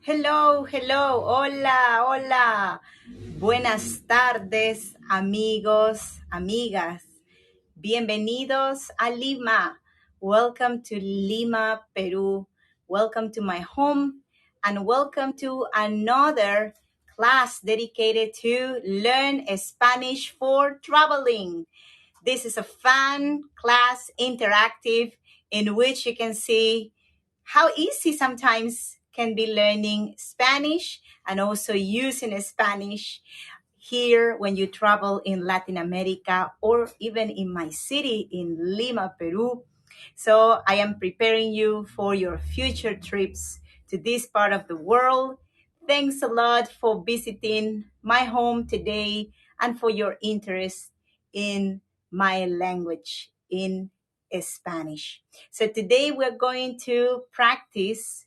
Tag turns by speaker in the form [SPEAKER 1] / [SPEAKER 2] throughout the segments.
[SPEAKER 1] Hello, hello, hola, hola. Buenas tardes, amigos, amigas. Bienvenidos a Lima. Welcome to Lima, Peru. Welcome to my home and welcome to another class dedicated to learn Spanish for traveling. This is a fun class, interactive, in which you can see how easy sometimes can be learning Spanish and also using Spanish here when you travel in Latin America or even in my city in Lima, Peru. So I am preparing you for your future trips to this part of the world. Thanks a lot for visiting my home today and for your interest in my language, in Spanish. So today we're going to practice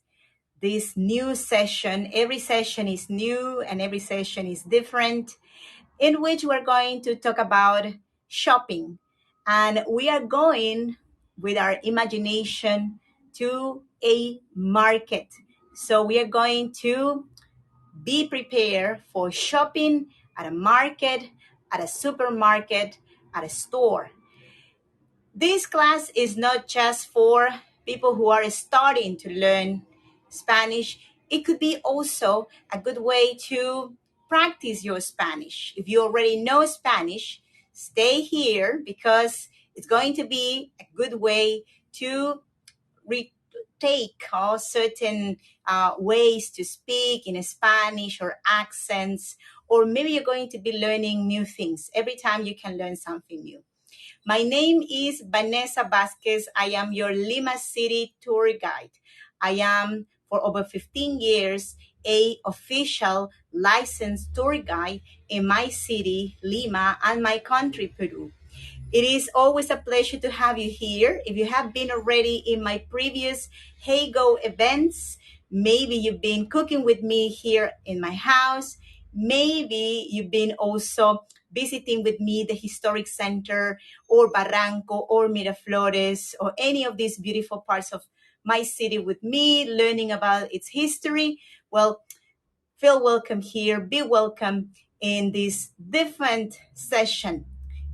[SPEAKER 1] this new session. Every session is new and every session is different, in which we're going to talk about shopping. And we are going with our imagination to a market. So we are going to be prepared for shopping at a market, at a supermarket, at a store. This class is not just for people who are starting to learn Spanish. It could be also a good way to practice your Spanish. If you already know Spanish, stay here because it's going to be a good way to retake all certain ways to speak in Spanish or accents, or maybe you're going to be learning new things. Every time you can learn something new. My name is Vanessa Vasquez. I am your Lima City tour guide. I am, for over 15 years, a official licensed tour guide in my city, Lima, and my country, Peru. It is always a pleasure to have you here. If you have been already in my previous Hey Go events, maybe you've been cooking with me here in my house. Maybe you've been also visiting with me the historic center or Barranco or Miraflores or any of these beautiful parts of my city with me, learning about its history. Well, feel welcome here. Be welcome in this different session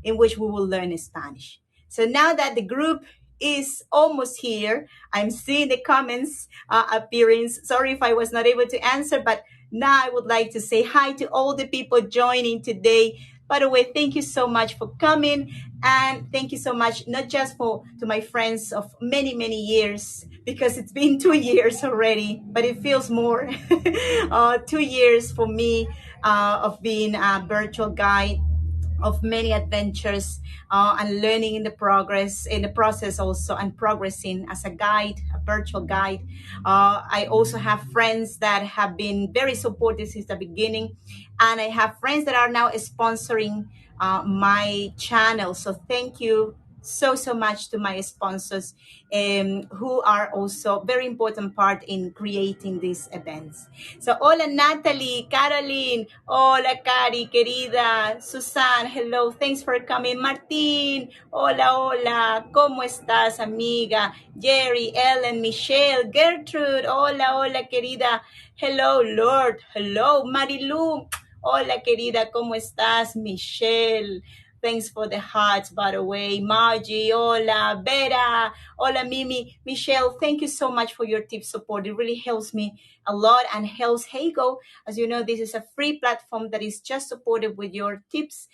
[SPEAKER 1] in which we will learn Spanish. So now that the group is almost here, I'm seeing the comments appearing. Sorry if I was not able to answer, but now I would like to say hi to all the people joining today. By the way, thank you so much for coming, and thank you so much not just to my friends of many, many years, because it's been 2 years already, but it feels more. 2 years for me of being a virtual guide of many adventures and learning in the process also, and progressing as a guide, a virtual guide. I also have friends that have been very supportive since the beginning, and I have friends that are now sponsoring my channel. So thank you so much to my sponsors, who are also very important part in creating these events. So hola Natalie, Caroline, hola Cari, querida, Susan, hello, thanks for coming. Martín, hola, hola, ¿cómo estás, amiga? Jerry, Ellen, Michelle, Gertrude, hola, hola, querida. Hello, Lord, hello, Marilu, hola, querida, ¿cómo estás? Michelle, thanks for the hearts, by the way. Margie, hola, Vera, hola, Mimi. Michelle, thank you so much for your tip support. It really helps me a lot and helps Heygo. As you know, this is a free platform that is just supported with your tips.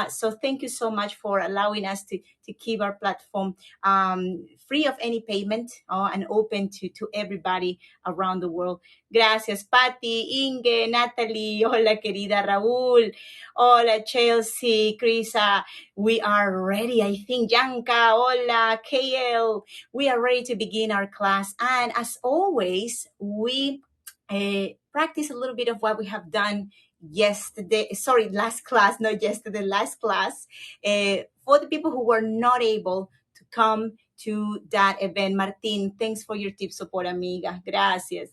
[SPEAKER 1] So thank you so much for allowing us to keep our platform free of any payment and open to everybody around the world. Gracias, Patty, Inge, Natalie, hola, querida Raúl, hola, Chelsea, Krisa. We are ready, I think. Yanka, hola, KL. We are ready to begin our class. And as always, we practice a little bit of what we have done last class, not yesterday, last class. For the people who were not able to come to that event. Martin, thanks for your tip support, amiga. Gracias.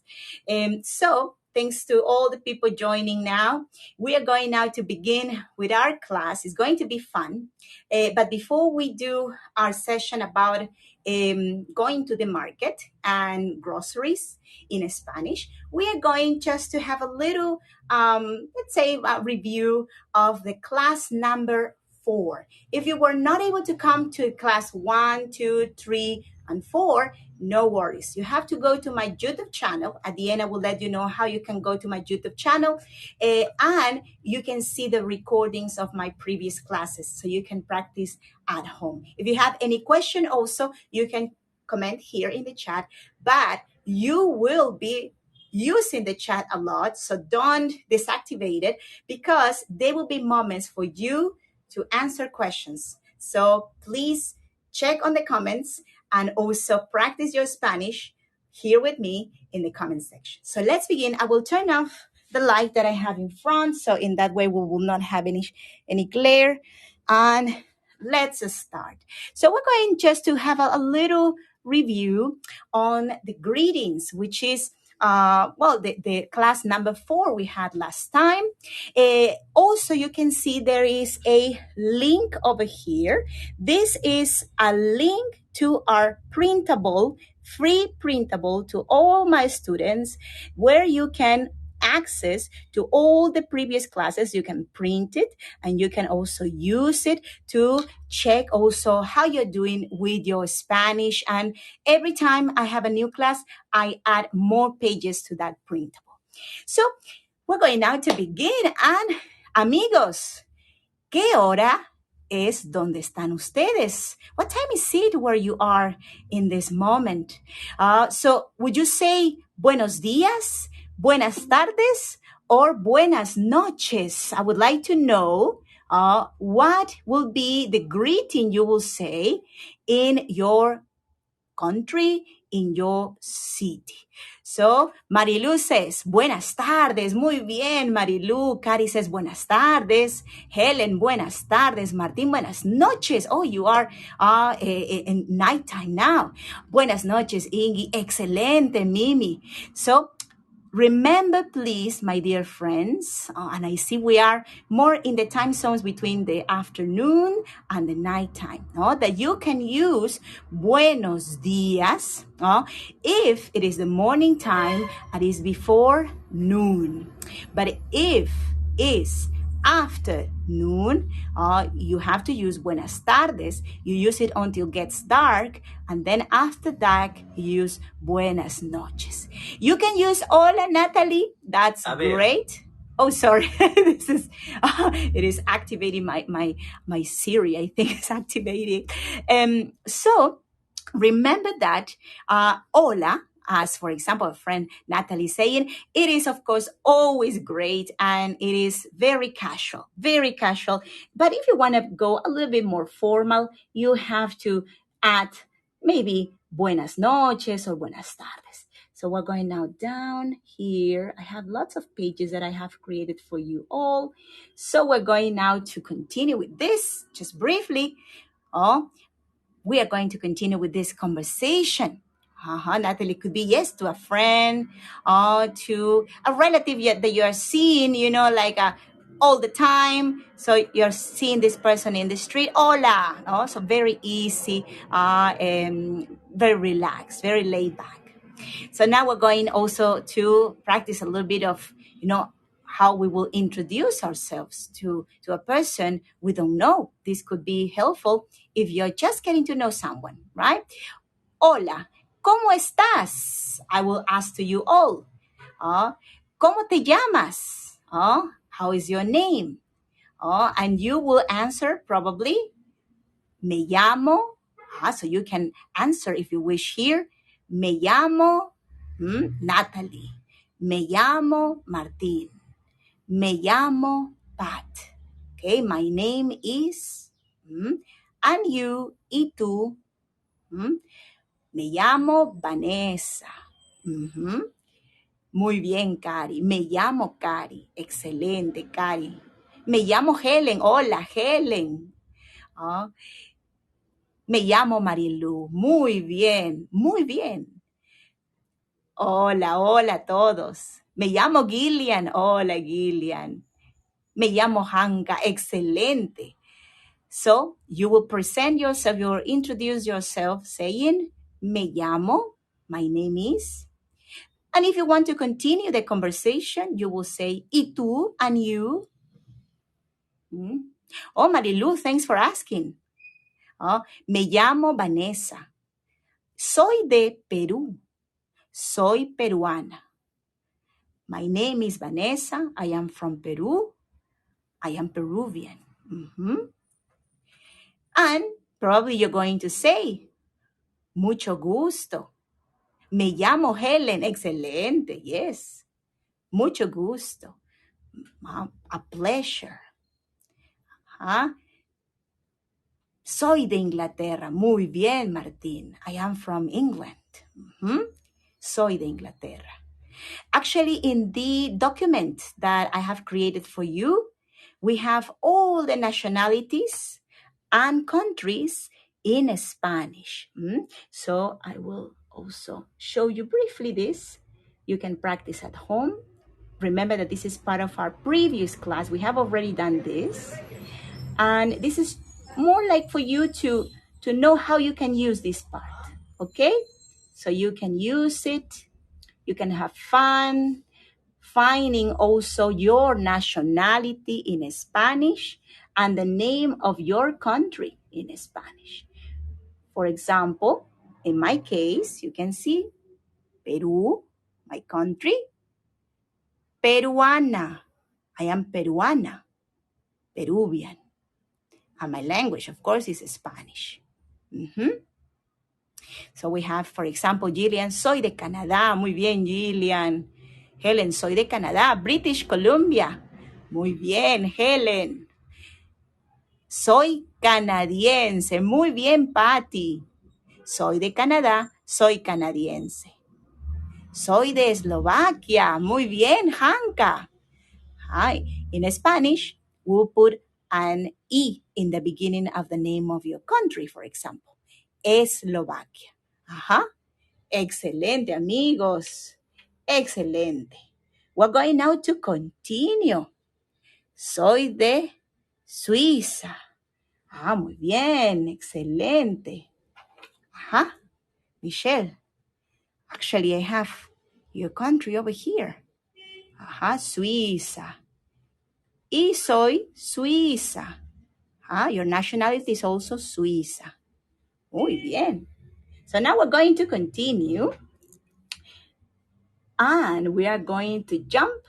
[SPEAKER 1] So thanks to all the people joining now. We are going now to begin with our class. It's going to be fun. But before we do our session about going to the market and groceries in Spanish, we are going just to have a little, let's say, a review of the class number 4. If you were not able to come to class 1, 2, 3, and 4, no worries. You have to go to my YouTube channel. At the end, I will let you know how you can go to my YouTube channel and you can see the recordings of my previous classes so you can practice at home. If you have any question also, you can comment here in the chat, but you will be using the chat a lot, so don't deactivate it because there will be moments for you to answer questions. So please check on the comments and also practice your Spanish here with me in the comment section. So let's begin. I will turn off the light that I have in front, so in that way we will not have any glare. And let's start. So we're going just to have a little review on the greetings, which is the class number 4 we had last time. Also, you can see there is a link over here. This is a link to our printable, free printable to all my students, where you can access to all the previous classes. You can print it and you can also use it to check also how you're doing with your Spanish. And every time I have a new class, I add more pages to that printable. So we're going now to begin. And amigos, ¿qué hora es donde están ustedes? What time is it where you are in this moment? So would you say buenos días, buenas tardes, or buenas noches? I would like to know what will be the greeting you will say in your country, in your city. So, Marilu says, buenas tardes. Muy bien, Marilu. Cari says, buenas tardes. Helen, buenas tardes. Martín, buenas noches. Oh, you are in nighttime now. Buenas noches, Ingi. Excelente, Mimi. So, remember, please, my dear friends, and I see we are more in the time zones between the afternoon and the nighttime, that you can use buenos días if it is the morning time and is before noon. But if it's after noon, you have to use buenas tardes. You use it until it gets dark, and then after dark, you use buenas noches. You can use hola, Natalie. That's great. Oh, sorry. This is it is activating my Siri. I think it's activating. So remember that hola, as for example, a friend Natalie saying, it is of course always great and it is very casual, very casual. But if you want to go a little bit more formal, you have to add maybe buenas noches or buenas tardes. So we're going now down here. I have lots of pages that I have created for you all. So we're going now to continue with this just briefly. We are going to continue with this conversation. Natalie, could be yes to a friend or to a relative that you are seeing, like all the time. So you're seeing this person in the street. Hola. So very easy, very relaxed, very laid back. So now we're going also to practice a little bit of, how we will introduce ourselves to a person we don't know. This could be helpful if you're just getting to know someone, right? Hola, ¿cómo estás? I will ask to you all. ¿Cómo te llamas? How is your name? And you will answer probably, me llamo. So you can answer if you wish here. Me llamo Natalie. Me llamo Martín. Me llamo Pat. Okay, my name is, and you, y tú. Me llamo Vanessa. Muy bien, Cari. Me llamo Cari. Excelente, Cari. Me llamo Helen. Hola, Helen. Me llamo Marilu. Muy bien, muy bien. Hola, hola a todos. Me llamo Gillian. Hola, Gillian. Me llamo Hanka. Excelente. So you will present yourself, you will introduce yourself saying, Me llamo, my name is. And if you want to continue the conversation, you will say, ¿Y tú? And you? Mm. Oh, Marilu, thanks for asking. Oh, me llamo Vanessa. Soy de Perú. Soy peruana. My name is Vanessa. I am from Peru. I am Peruvian. Mhm. And probably you're going to say, mucho gusto. Me llamo Helen. Excelente. Yes. Mucho gusto. A pleasure. Huh? Soy de Inglaterra. Muy bien, Martín. I am from England. Mhm. Soy de Inglaterra. Actually, in the document that I have created for you, we have all the nationalities and countries in Spanish. So I will also show you briefly this. You can practice at home. Remember that this is part of our previous class. We have already done this. And this is more like for you to know how you can use this part, okay? So you can use it, you can have fun, finding also your nationality in Spanish and the name of your country in Spanish. For example, in my case, you can see Peru, my country, Peruana. I am Peruana, Peruvian. And my language, of course, is Spanish. So we have, for example, Gillian, soy de Canadá. Muy bien, Gillian. Helen, soy de Canadá, British Columbia. Muy bien, Helen. Soy canadiense. Muy bien, Patty. Soy de Canadá, soy canadiense. Soy de Eslovaquia. Muy bien, Hanka. Hi. In Spanish, we'll put an E in the beginning of the name of your country, for example. Eslovaquia. Ajá. Excelente, amigos. Excelente. We're going now to continue. Soy de Suiza. Ah, muy bien. Excelente. Ajá. Michelle. Actually, I have your country over here. Ajá, Suiza. Y soy Suiza. Ah, your nationality is also Suiza. Muy bien. So now we're going to continue. And we are going to jump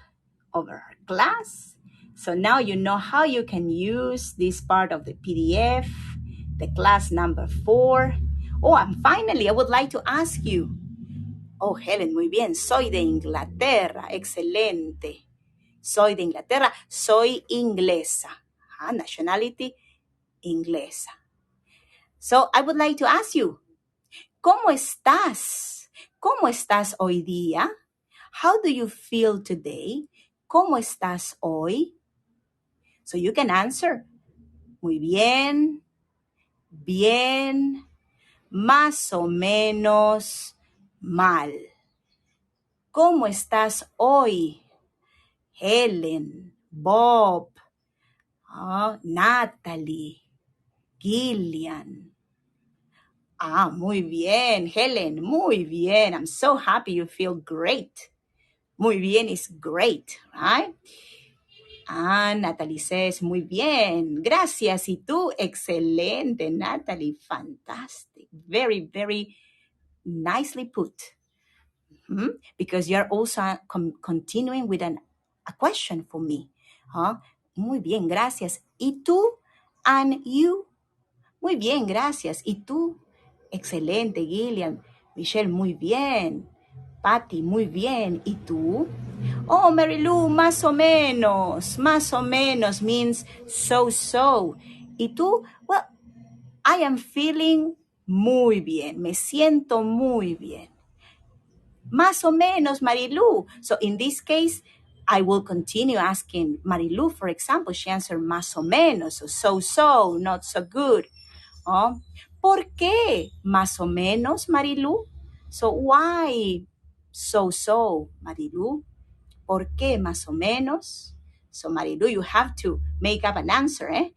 [SPEAKER 1] over our class. So now you know how you can use this part of the PDF, the class number 4. Oh, and finally, I would like to ask you. Oh, Helen, muy bien. Soy de Inglaterra. Excelente. Soy de Inglaterra. Soy inglesa. Nationality, inglesa. So I would like to ask you, ¿cómo estás? ¿Cómo estás hoy día? How do you feel today? ¿Cómo estás hoy? So you can answer, muy bien, bien, más o menos, mal. ¿Cómo estás hoy? Helen, Bob, Natalie, Gillian. Muy bien, Helen, muy bien. I'm so happy you feel great. Muy bien is great, right? Natalie says, muy bien, gracias. ¿Y tú? Excelente, Natalie, fantastic. Very, very nicely put. Because you're also continuing with a question for me. Muy bien, gracias. ¿Y tú? And you? Muy bien, gracias. ¿Y tú? Excelente, Gillian. Michelle, muy bien. Patty, muy bien. ¿Y tú? Oh, Mary Lou, más o menos. Más o menos means so. ¿Y tú? Well, I am feeling muy bien. Me siento muy bien. Más o menos, Marilu. So in this case, I will continue asking Marilu, for example. She answered más o menos, so, not so good. ¿Por qué? Más o menos, Marilu. So why so, Marilu? ¿Por qué más o menos? So Marilu, you have to make up an answer, eh?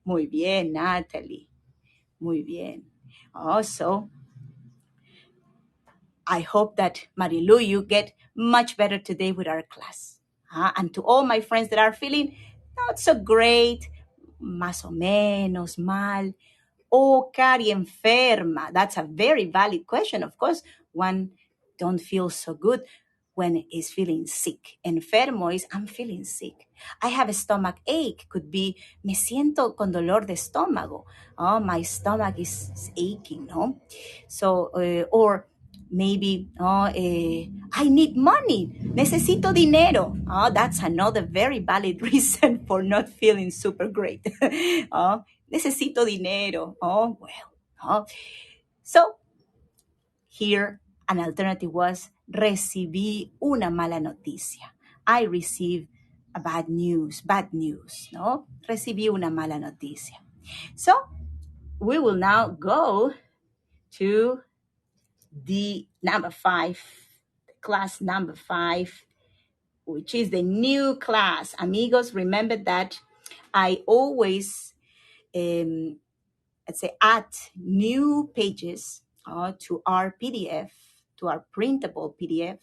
[SPEAKER 1] Muy bien, Natalie. Muy bien. Also, I hope that Marilu, you get much better today with our class. And to all my friends that are feeling not so great, más o menos, mal, oh, Cari, enferma. That's a very valid question. Of course, one don't feel so good when is feeling sick. Enfermo is I'm feeling sick. I have a stomach ache. Could be me siento con dolor de estómago. Oh, my stomach is aching, no? So, or maybe, I need money. Necesito dinero. Oh, that's another very valid reason for not feeling super great. Oh, necesito dinero. Oh, well. Oh. So, here, an alternative was recibí una mala noticia. I received a bad news, no? Recibí una mala noticia. So, we will now go to the number 5, class number 5, which is the new class. Amigos, remember that I always let's say add new pages to our PDF, to our printable PDF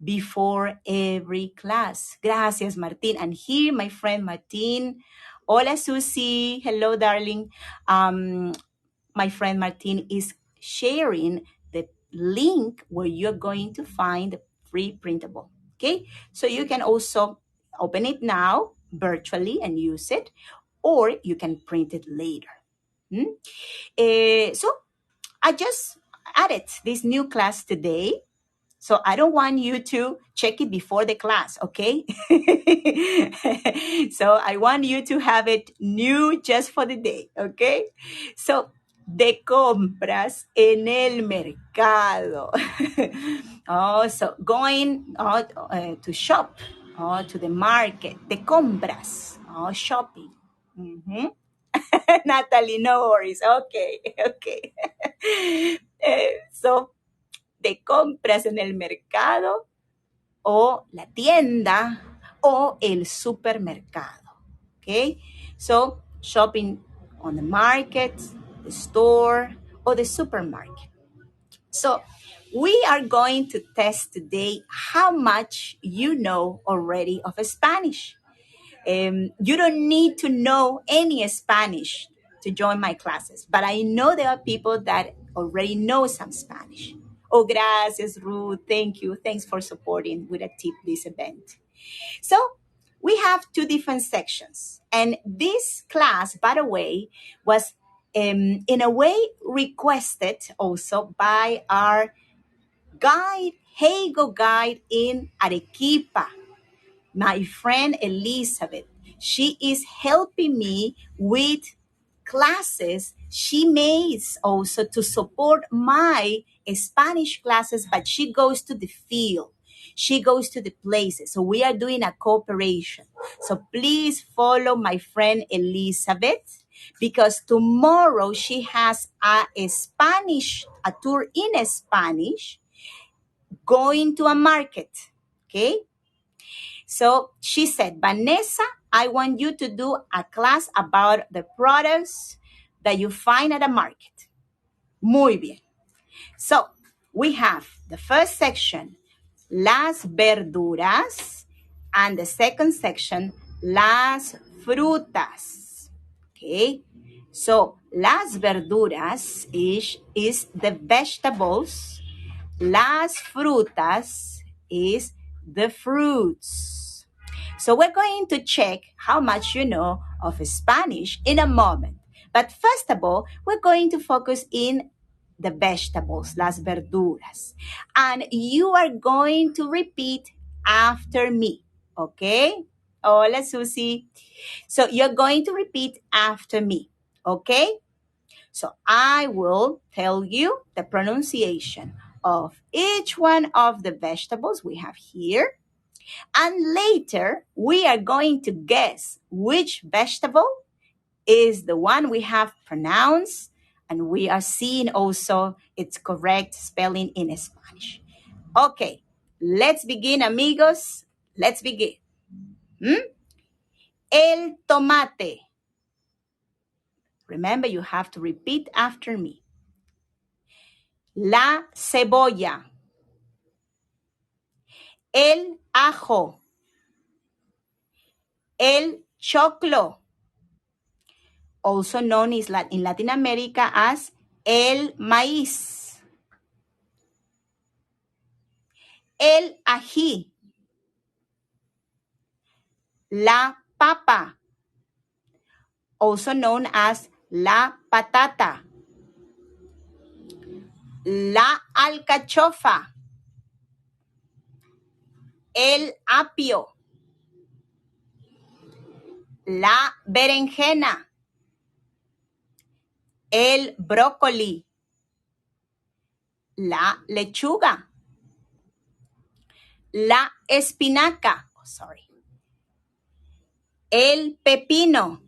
[SPEAKER 1] before every class. Gracias, Martin. And here, my friend Martin. Hola, Susie. Hello, darling. My friend Martin is sharing the link where you're going to find the free printable. Okay, so you can also open it now virtually and use it, or you can print it later. So I just added this new class today. So I don't want you to check it before the class, okay? So I want you to have it new just for the day, okay? So, de compras en el mercado. Oh, so going to shop, to the market, de compras, shopping. Mm-hmm. Natalie, no worries. Okay, okay. So, de compras en el mercado o la tienda o el supermercado. Okay? So, shopping on the market, the store, or the supermarket. So, we are going to test today how much you know already of Spanish. You don't need to know any Spanish to join my classes, but I know there are people that already know some Spanish. Oh, gracias, Ruth. Thank you. Thanks for supporting with a tip this event. So we have two different sections. And this class, by the way, was in a way requested also by our guide, Heygo guide in Arequipa, my friend Elizabeth. She is helping me with classes she makes also to support my Spanish classes, but she goes to the field. She goes to the places. So we are doing a cooperation. So please follow my friend Elizabeth, because tomorrow she has a tour in Spanish, going to a market. Okay? So she said, Vanessa, I want you to do a class about the products that you find at a market. Muy bien. So we have the first section, las verduras, and the second section, las frutas. Okay. So las verduras is the vegetables. Las frutas is the fruits. So we're going to check how much you know of Spanish in a moment. But first of all, we're going to focus in the vegetables, las verduras. And you are going to repeat after me, okay? Hola, Susie. So you're going to repeat after me, okay? So I will tell you the pronunciation of each one of the vegetables we have here. And later, we are going to guess which vegetable is the one we have pronounced, and we are seeing also its correct spelling in Spanish. Okay, let's begin, amigos. Let's begin. El tomate. Remember, you have to repeat after me. La cebolla. El ajo. El choclo, also known in Latin America as el maíz. El ají. La papa, also known as la patata. La alcachofa. El apio. La berenjena. El brócoli. La lechuga. La espinaca. Oh, sorry. El pepino.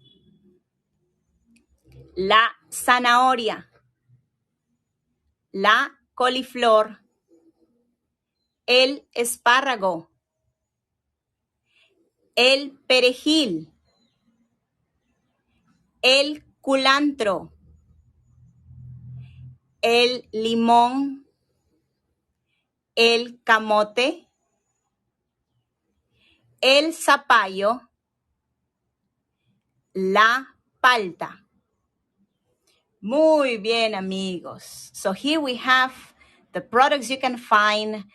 [SPEAKER 1] La zanahoria. La coliflor. El espárrago. El perejil. El culantro. El limón. El camote. El zapallo. La palta. Muy bien, amigos. So here we have the products you can find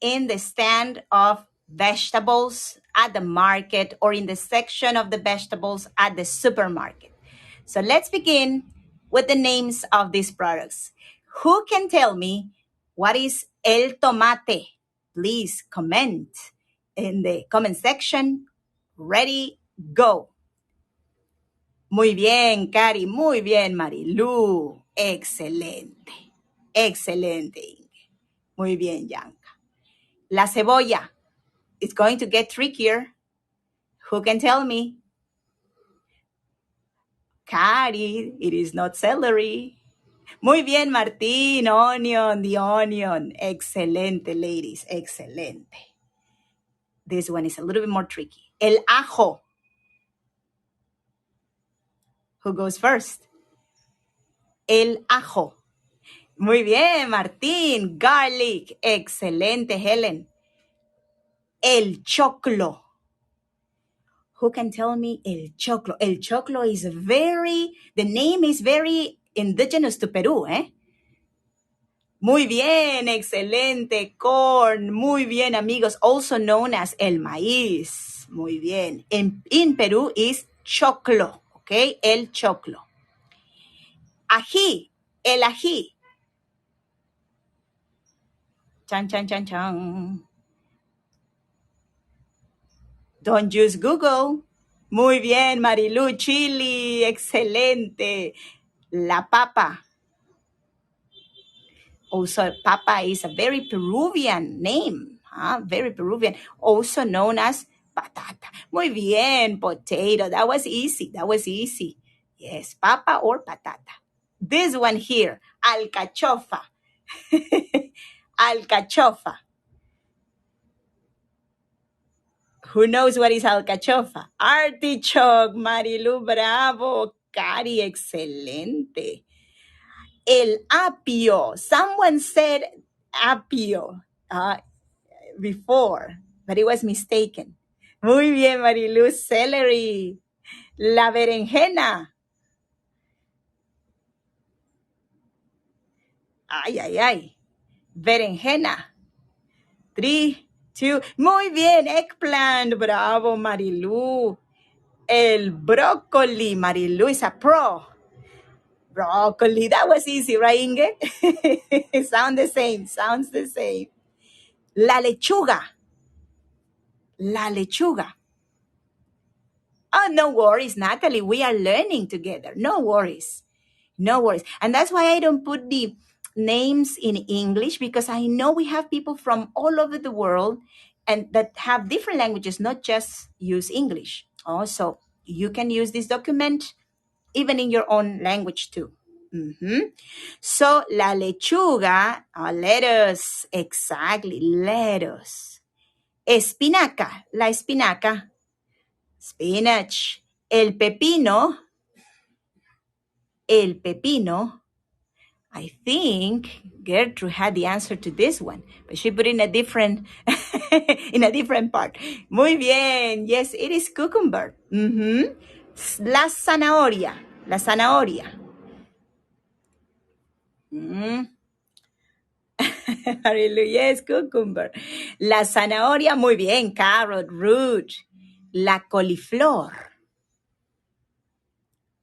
[SPEAKER 1] in the stand of vegetables at the market or in the section of the vegetables at the supermarket. So let's begin with the names of these products. Who can tell me what is el tomate? Please comment in the comment section. Ready, go. Muy bien, Cari. Muy bien, Marilu. Excelente. Excelente, Inge. Muy bien, Yanka. La cebolla. It's going to get trickier. Who can tell me? Cari, it is not celery. Muy bien, Martín. Onion, the onion. Excelente, ladies. Excelente. This one is a little bit more tricky. El ajo. Who goes first? El ajo. Muy bien, Martín. Garlic. Excelente, Helen. El choclo. Who can tell me el choclo? El choclo is the name is very indigenous to Peru, eh? Muy bien, excelente. Corn. Muy bien, amigos. Also known as el maíz. Muy bien. In Peru is choclo, okay? El choclo. Ají. El ají. Chan, chan, chan, chan. Don't use Google. Muy bien, Marilu. Chili. Excelente. La papa. Also, papa is a very Peruvian name. Very Peruvian. Also known as patata. Muy bien, potato. That was easy. That was easy. Yes, papa or patata. This one here, alcachofa. Alcachofa. Who knows what is alcachofa? Artichoke, Marilu, bravo. Cari, excelente. El apio. Someone said apio before, but it was mistaken. Muy bien, Marilu. Celery. La berenjena. Ay, ay, ay. Berenjena. 3, 2. Muy bien, eggplant. Bravo, Marilu. El brócoli. Marilu is a pro. Broccoli. That was easy, right, Inge? Sounds the same. La lechuga. La lechuga. Oh, no worries, Natalie. We are learning together. No worries. No worries. And that's why I don't put the names in English, because I know we have people from all over the world and that have different languages, not just use English. Also, you can use this document even in your own language too. Mhm. So, la lechuga, lettuce, exactly, lettuce. Espinaca, la espinaca, spinach. El pepino. I think Gertrude had the answer to this one, but she put it in a different in a different part. Muy bien. Yes, it is cucumber. Mhm. La zanahoria. La zanahoria. Mm. Yes, cucumber. La zanahoria, muy bien. Carrot, root. La coliflor.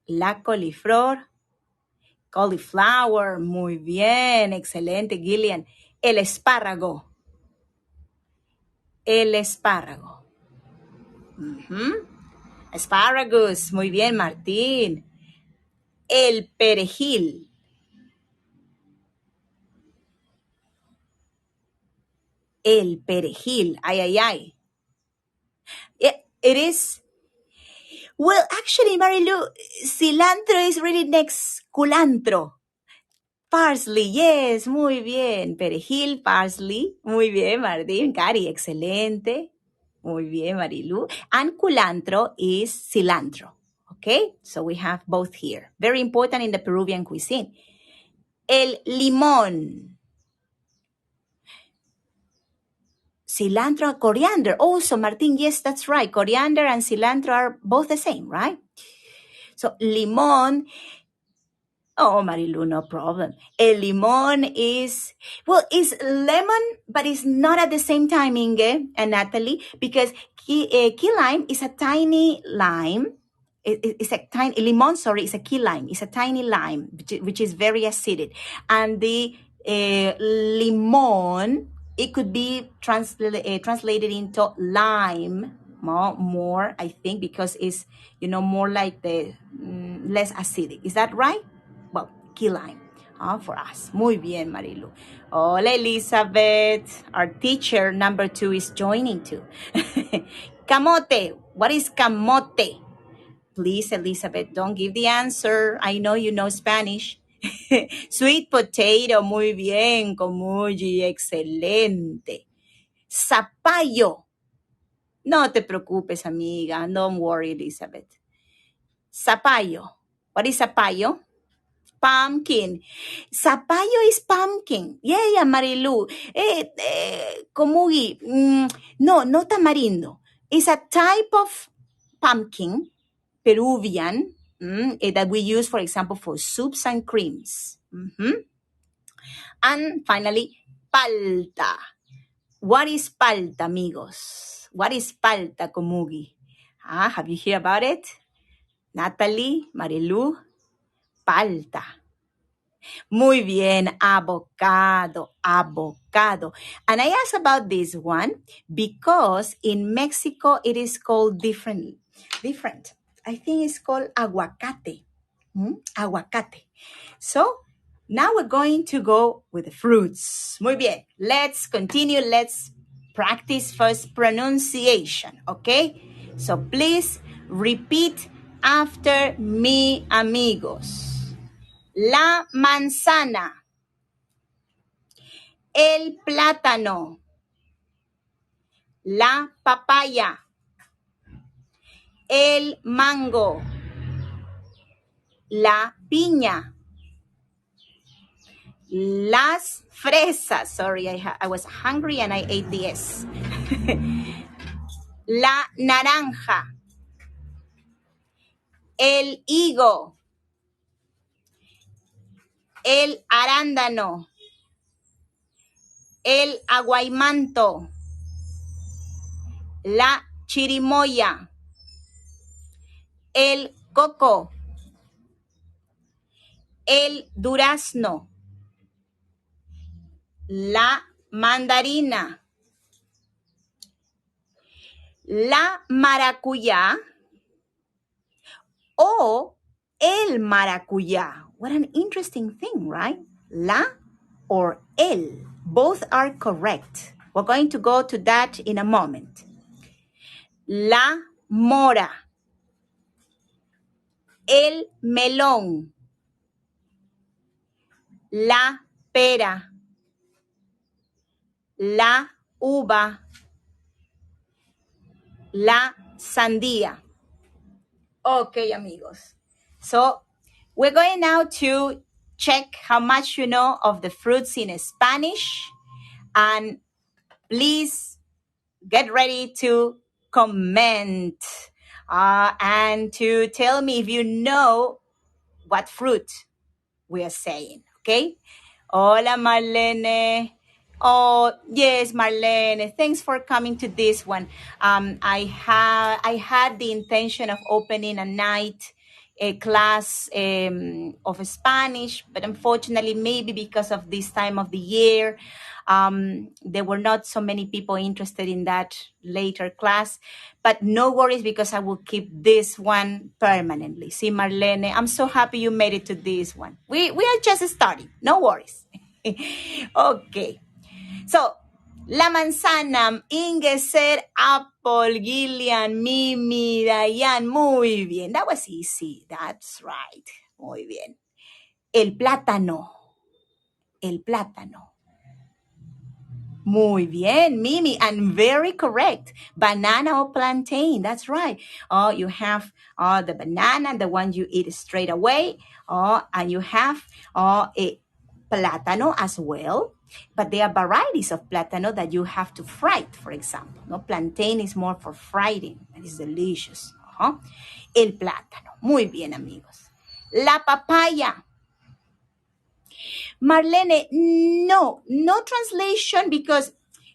[SPEAKER 1] La coliflor. Cauliflower, muy bien. Excelente, Gillian. El espárrago. El espárrago. Ujú. Asparagus, muy bien, Martín. El perejil. El perejil. Ay, ay, ay. It is. Well, actually, Marilu, cilantro is really next culantro. Parsley, yes, muy bien. Perejil, parsley, muy bien, Martín. Cari, excelente. Muy bien, Marilu. And culantro is cilantro. Okay, so we have both here. Very important in the Peruvian cuisine. El limón. Cilantro, coriander. Also, Martin, yes, that's right. Coriander and cilantro are both the same, right? So, limón. Oh, Marilu, no problem. El limón is, well, it's lemon, but it's not at the same time, Inge and Natalie, because key lime is a tiny lime. It's a tiny, limon, sorry, it's a key lime. It's a tiny lime, which is very acidic. And the limon, it could be translated into lime more, I think, because it's, more like the less acidic. Is that right? Well, key lime for us. Muy bien, Marilu. Hola, Elizabeth. Our teacher number 2 is joining too. Camote. What is camote? Please, Elizabeth, don't give the answer. I know you know Spanish. Sweet potato. Muy bien, Komuji. Excelente. Zapallo. No te preocupes, amiga. Don't worry, Elizabeth. Zapallo. What is zapallo? Pumpkin. Zapallo is pumpkin. Yeah, Marilu. Komugi. No tamarindo. It's a type of pumpkin, Peruvian, that we use, for example, for soups and creams. And finally, palta. What is palta, amigos? What is palta, Komugi? Have you heard about it? Natalie, Marilu, palta. Muy bien, avocado. And I asked about this one because in Mexico it is called different. I think it's called aguacate. Aguacate. So now we're going to go with the fruits. Muy bien. Let's continue. Let's practice first pronunciation. Okay? So please repeat after me, amigos. La manzana, el plátano, la papaya, el mango, la piña, las fresas. Sorry, I was hungry and I ate this. La naranja, el higo, el arándano, el aguaimanto, la chirimoya, el coco, el durazno, la mandarina, la maracuyá o el maracuyá. What an interesting thing, right? La or el. Both are correct. We're going to go to that in a moment. La mora. el melón, la pera, la uva, la sandía. Okay, amigos. So we're going now to check how much you know of the fruits in Spanish. And please get ready to comment and to tell me if you know what fruit we are saying, okay? Hola, Marlene. Oh, yes, Marlene. Thanks for coming to this one. I had the intention of opening a night a class of Spanish, but unfortunately, maybe because of this time of the year, there were not so many people interested in that later class. But no worries, because I will keep this one permanently. See, Marlene, I'm so happy you made it to this one. We are just starting. No worries. Okay. So, la manzana, Ingeser, Apple, Gillian, Mimi, Diane. Muy bien. That was easy. That's right. Muy bien. El plátano. El plátano. Muy bien, Mimi, and very correct. Banana or plantain, that's right. Oh, you have the banana, the one you eat straight away. Oh, and you have a plátano as well. But there are varieties of plátano that you have to fry, for example. No, plantain is more for frying. It is delicious. El plátano. Muy bien, amigos. La papaya. Marlene, no translation, because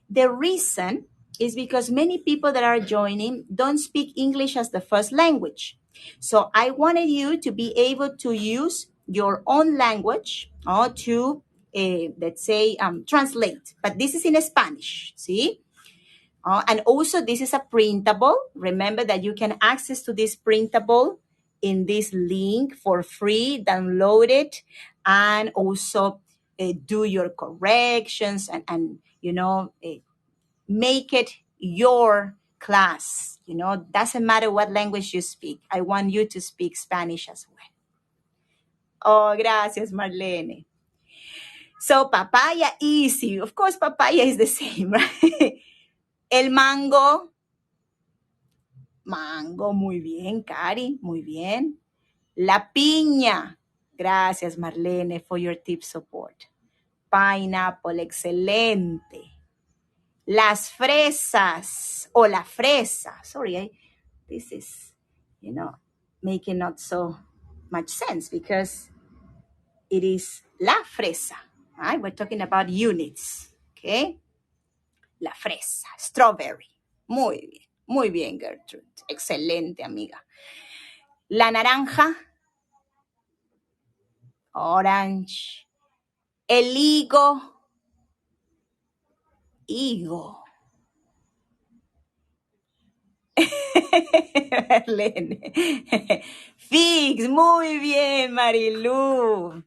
[SPEAKER 1] the reason is because many people that are joining don't speak English as the first language. So I wanted you to be able to use your own language to, let's say, translate. But this is in Spanish, see? And also, this is a printable. Remember that you can access to this printable in this link for free. Download it and also do your corrections and make it your class. Doesn't matter what language you speak. I want you to speak Spanish as well. Oh, gracias, Marlene. So, papaya, easy. Of course, papaya is the same, right? El mango. Mango, muy bien, Cari, muy bien. La piña. Gracias, Marlene, for your tip support. Pineapple, excelente. Las fresas, o la fresa. Sorry, this is, making not so much sense because it is la fresa, right? We're talking about units, okay? La fresa, strawberry. Muy bien, Gertrude. Excelente, amiga. La naranja, orange. El higo. Marlene. Figs, muy bien, Marilu.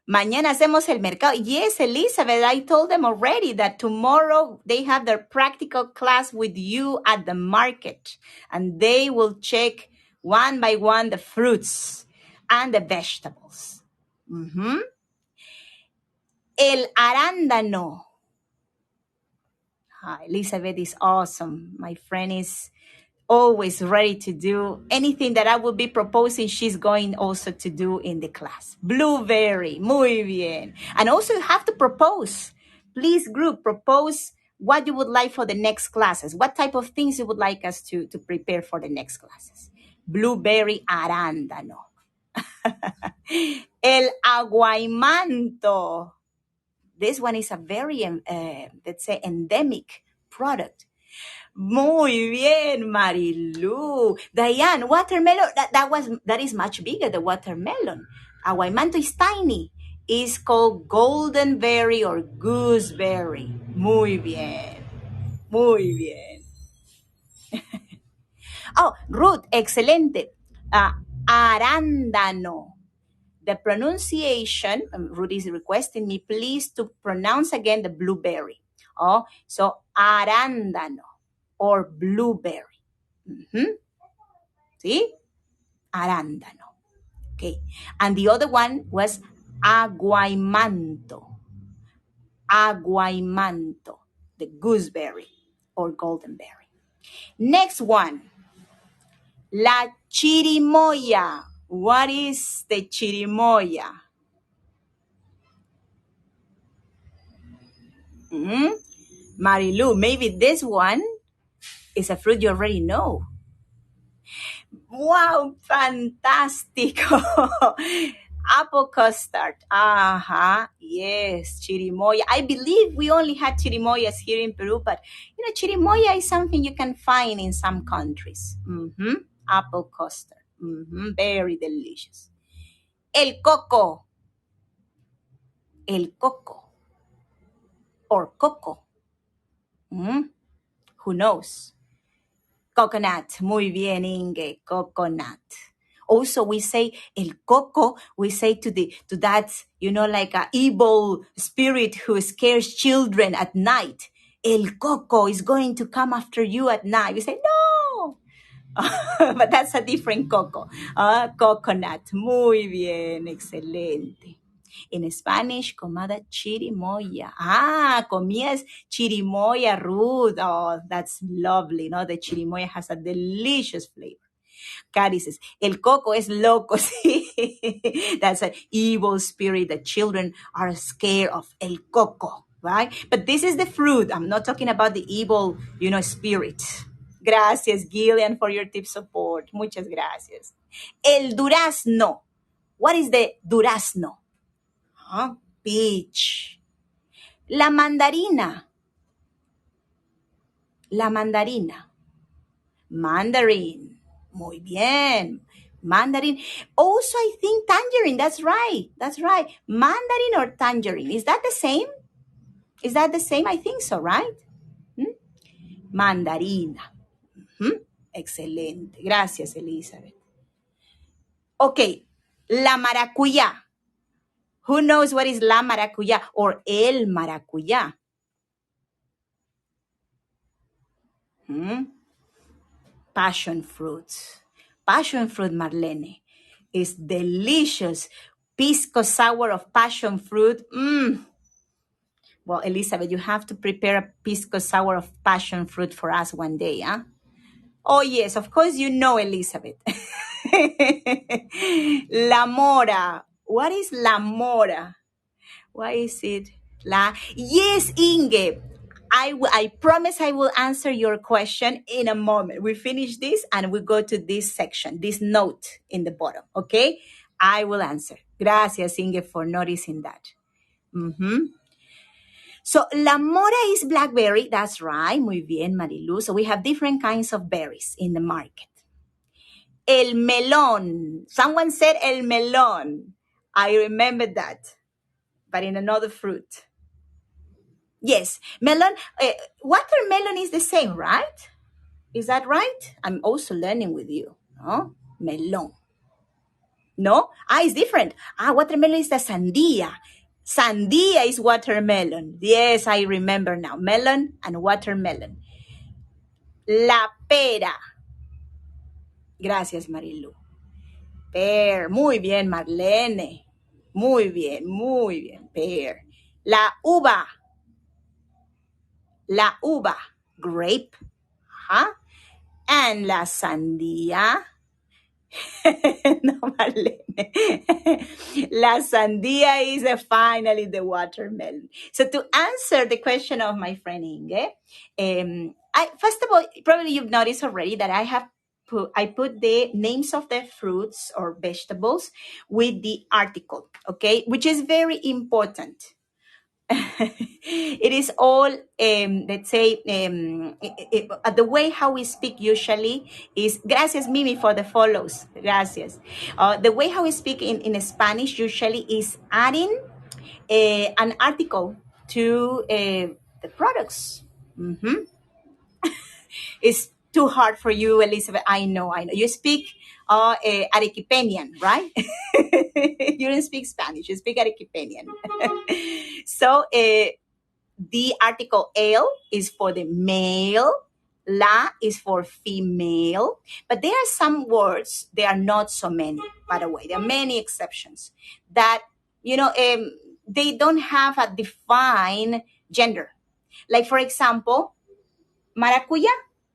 [SPEAKER 1] Mañana hacemos el mercado. Yes, Elizabeth, I told them already that tomorrow they have their practical class with you at the market. And they will check one by one the fruits and the vegetables. El arándano. Elizabeth is awesome. My friend is always ready to do anything that I will be proposing. She's going also to do in the class. Blueberry, muy bien. And also you have to propose. Please, group, propose what you would like for the next classes. What type of things you would like us to prepare for the next classes. Blueberry arándano. El aguaimanto. This one is a very, let's say, endemic product. Muy bien, Marilu. Diane, watermelon, that is much bigger, the watermelon. Aguaimanto is tiny. It's called golden berry or gooseberry. Muy bien. Muy bien. Oh, Ruth, excelente. Arándano. The pronunciation, Ruth is requesting me, please, to pronounce again the blueberry. So arándano or blueberry. ¿Sí? Arándano. Okay. And the other one was aguaimanto. Aguaimanto, the gooseberry or golden berry. Next one, la chirimoya. What is the chirimoya? Marilu, maybe this one is a fruit you already know. Wow, fantastico. Apple custard. Yes, chirimoya. I believe we only had chirimoyas here in Peru, but chirimoya is something you can find in some countries. Apple custard. Very delicious. El coco. El coco. Or coco. Who knows? Coconut. Muy bien, Inge. Coconut. Also, we say el coco, we say to that, like a evil spirit who scares children at night. El coco is going to come after you at night. You say, no. But that's a different coco. Coconut. Muy bien. Excelente. In Spanish, comadre, chirimoya. Comías chirimoya, Ruth. Oh, that's lovely. The chirimoya has a delicious flavor. Cari says, el coco es loco. Sí. That's an evil spirit that children are scared of. El coco, right? But this is the fruit. I'm not talking about the evil, spirit. Gracias, Gillian, for your tip support. Muchas gracias. El durazno. What is the durazno? Peach. La mandarina. La mandarina. Mandarin. Muy bien. Mandarin. Also, I think tangerine. That's right. That's right. Mandarin or tangerine. Is that the same? Is that the same? I think so, right? Mandarina. Excelente. Gracias, Elizabeth. Okay. La maracuyá. Who knows what is la maracuyá or el maracuyá? Passion fruit. Passion fruit, Marlene, is delicious. Pisco sour of passion fruit. Well, Elizabeth, you have to prepare a pisco sour of passion fruit for us one day, huh? Oh, yes, of course you know, Elizabeth. La mora. What is la mora? Why is it Yes, Inge. I promise I will answer your question in a moment. We finish this and we go to this section, this note in the bottom, okay? I will answer. Gracias, Inge, for noticing that. So, la mora is blackberry. That's right. Muy bien, Marilu. So, we have different kinds of berries in the market. El melón. Someone said el melón. I remember that, but in another fruit. Yes, melon. Watermelon is the same, right? Is that right? I'm also learning with you. No? Melon. No? It's different. Watermelon is the sandia. Sandia is watermelon. Yes, I remember now. Melon and watermelon. La pera. Gracias, Marilu. Pear. Muy bien, Marlene. Muy bien, muy bien. Pear. La uva. La uva. Grape. And la sandía. No, Marlene. La sandía is finally the watermelon. So to answer the question of my friend Inge, first of all, probably you've noticed already that I put the names of the fruits or vegetables with the article, okay, which is very important. It is all, let's say, the way how we speak usually is, gracias Mimi for the follows, gracias. The way how we speak in Spanish usually is adding an article to the products. It's too hard for you, Elizabeth. I know. You speak Arequipeñan, right? You don't speak Spanish. You speak Arequipeñan. So the article ale is for the male La is for female, but there are some words, there are not so many, by the way. There are many exceptions that, they don't have a defined gender. Like, for example, maracuya.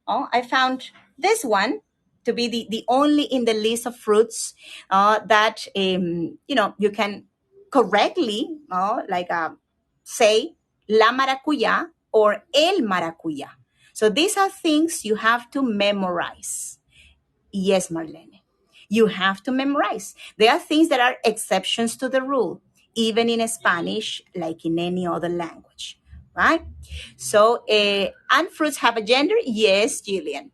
[SPEAKER 1] Oh, I found this one to be the only in the list of fruits that, you can correctly, say la maracuya or el maracuya. So these are things you have to memorize. Yes, Marlene. You have to memorize. There are things that are exceptions to the rule, even in Spanish, like in any other language, right? So, and fruits have a gender? Yes, Jillian.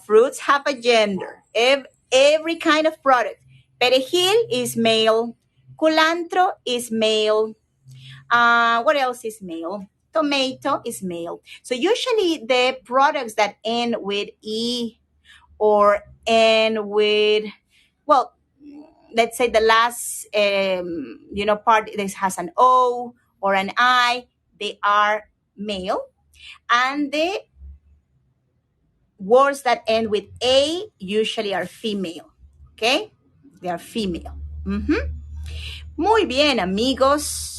[SPEAKER 1] Fruits have a gender. Every kind of product. Perejil is male. Culantro is male. What else is male? Tomato is male. So usually the products that end with E or end with, well, let's say the last, part that has an O or an I, they are male. And the words that end with A usually are female. Okay? They are female. Muy bien, amigos.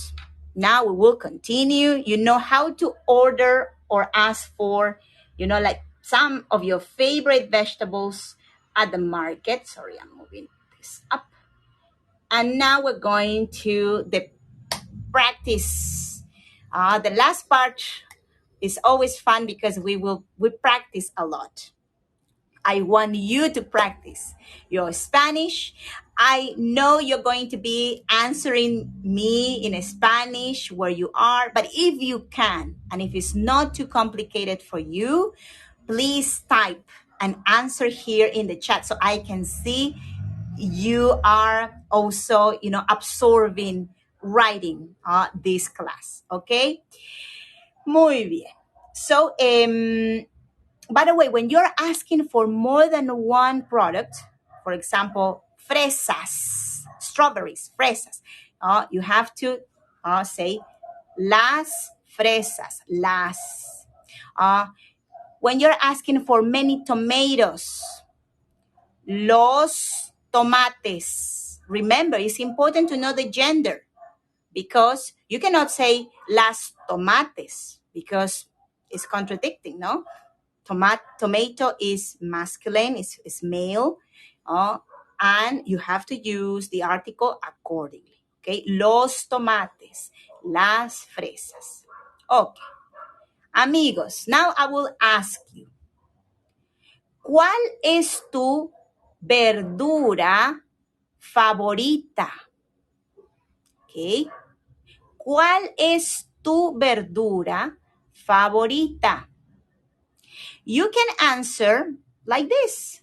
[SPEAKER 1] Now we will continue. You know how to order or ask for, like some of your favorite vegetables at the market. Sorry, I'm moving this up. And now we're going to the practice. The last part is always fun because we practice a lot. I want you to practice your Spanish. I know you're going to be answering me in Spanish where you are, but if you can, and if it's not too complicated for you, please type an answer here in the chat so I can see you are also, absorbing writing this class, okay? Muy bien. So, by the way, when you're asking for more than one product, for example, fresas, strawberries, fresas, you have to say las fresas, las. When you're asking for many tomatoes, los tomates. Remember, it's important to know the gender because you cannot say las tomates because it's contradicting, no? Tomato is masculine, is male, and you have to use the article accordingly. Okay, los tomates, las fresas. Okay, amigos, now I will ask you, ¿cuál es tu verdura favorita? Okay, ¿cuál es tu verdura favorita? You can answer like this.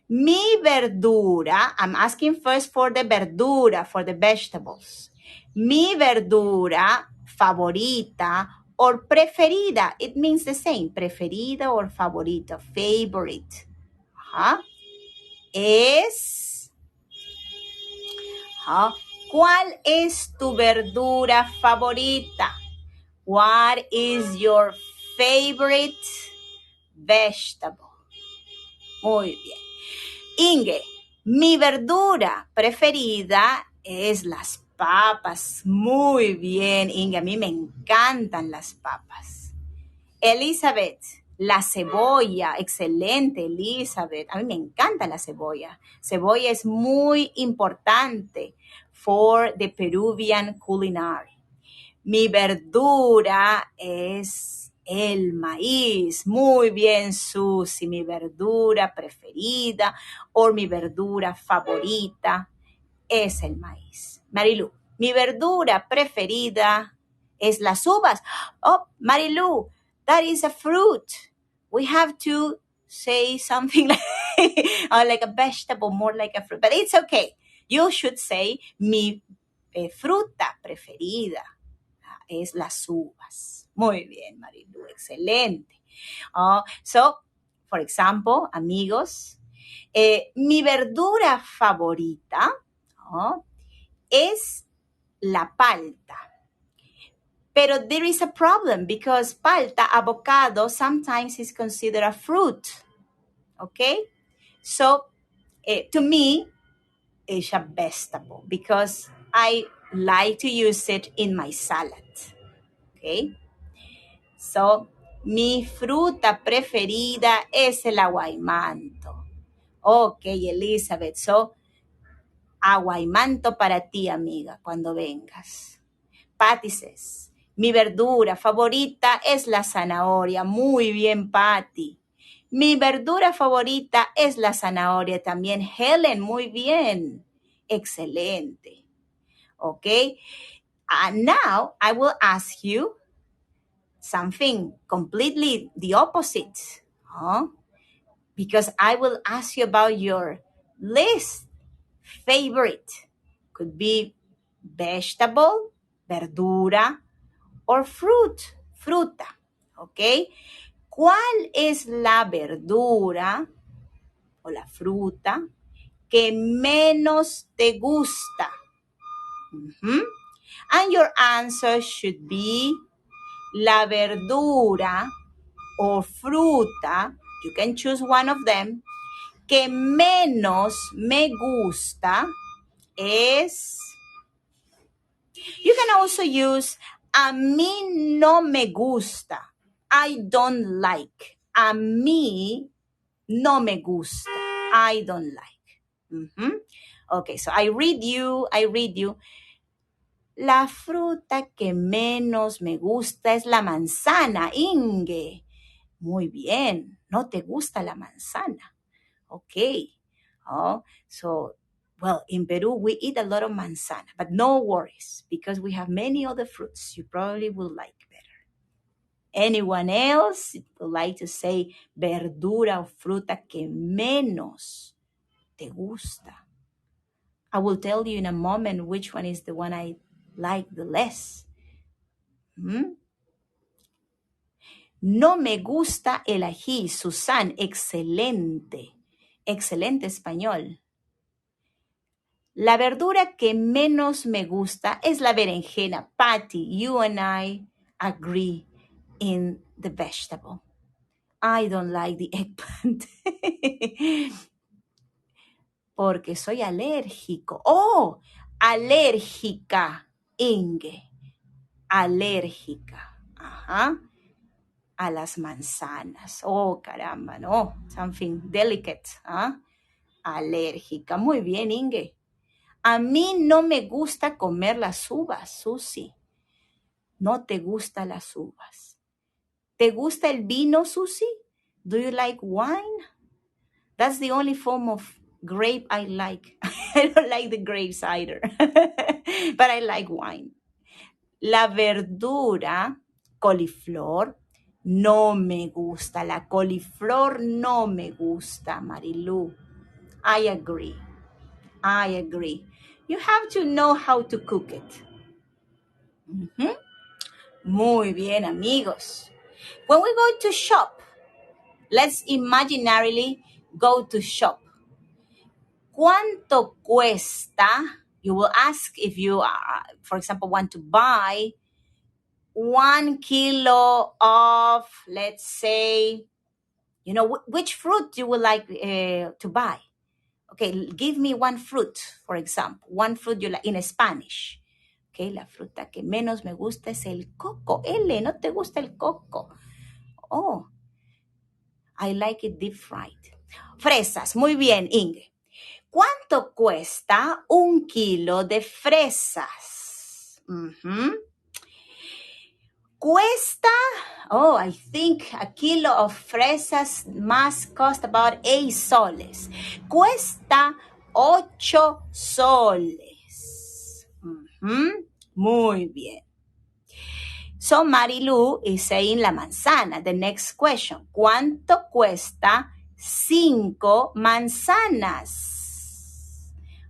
[SPEAKER 1] Mi verdura, I'm asking first for the verdura, for the vegetables. Mi verdura favorita or preferida, it means the same, preferida or favorita, favorite. Es, ¿cuál es tu verdura favorita? What is your favorite vegetable? Muy bien. Inge, mi verdura preferida es las papas. Muy bien, Inge, a mí me encantan las papas. Elizabeth, la cebolla, excelente, Elizabeth. A mí me encanta la cebolla. Cebolla es muy importante for the Peruvian culinary. Mi verdura es el maíz. Muy bien, Susi. Mi verdura preferida o mi verdura favorita es el maíz. Marilu, mi verdura preferida es las uvas. Oh, Marilu, that is a fruit. We have to say something like a vegetable, more like a fruit. But it's okay. You should say mi fruta preferida es las uvas. Muy bien, Marilu, excelente. So, for example, amigos, mi verdura favorita es la palta. Pero there is a problem because palta, avocado, sometimes is considered a fruit. Okay? So, to me, it's a vegetable because I like to use it in my salad. Okay? So, mi fruta preferida es el aguaimanto. Okay, Elizabeth. So, aguaimanto para ti, amiga, cuando vengas. Patty says, mi verdura favorita es la zanahoria. Muy bien, Patty. Mi verdura favorita es la zanahoria también. Helen, muy bien. Excelente. Okay. Now I will ask you something completely the opposite. Huh? Because I will ask you about your least favorite. Could be vegetable, verdura, or fruit, fruta. ¿Ok? ¿Cuál es la verdura o la fruta que menos te gusta? And your answer should be la verdura o fruta, you can choose one of them, que menos me gusta es, you can also use a mí no me gusta. I don't like. A mí no me gusta. I don't like. Okay, so I read you. La fruta que menos me gusta es la manzana, Inge. Muy bien. No te gusta la manzana. Okay. Oh, so, well, in Peru, we eat a lot of manzana, but no worries because we have many other fruits you probably will like better. Anyone else would like to say verdura o fruta que menos te gusta? I will tell you in a moment which one is the one I like the less. No me gusta el ají, Susan, excelente. Excelente español. La verdura que menos me gusta es la berenjena. Patty, you and I agree in the vegetable. I don't like the eggplant. Porque soy alérgico. Oh, alérgica, Inge. Alérgica. Ajá. A las manzanas. Oh, caramba, no. Something delicate. ¿Ah? Alérgica. Muy bien, Inge. A mí no me gusta comer las uvas, Susi. No te gustan las uvas. ¿Te gusta el vino, Susi? Do you like wine? That's the only form of grape I like. I don't like the grapes either. But I like wine. La verdura, coliflor, no me gusta. La coliflor no me gusta, Marilu. I agree. You have to know how to cook it. Muy bien, amigos. When we go to shop, let's imaginarily go to shop. ¿Cuánto cuesta? You will ask if you, for example, want to buy 1 kilo of, let's say, which fruit you would like to buy. Okay, give me one fruit, for example. One fruit you like in Spanish. Okay, la fruta que menos me gusta es el coco. L, ¿no te gusta el coco? Oh, I like it deep fried. Fresas, muy bien, Inge. ¿Cuánto cuesta 1 kilo de fresas? Cuesta, I think a kilo of fresas must cost about 8 soles. Cuesta 8 soles. Muy bien. So Marilu is saying la manzana. The next question. ¿Cuánto cuesta 5 manzanas?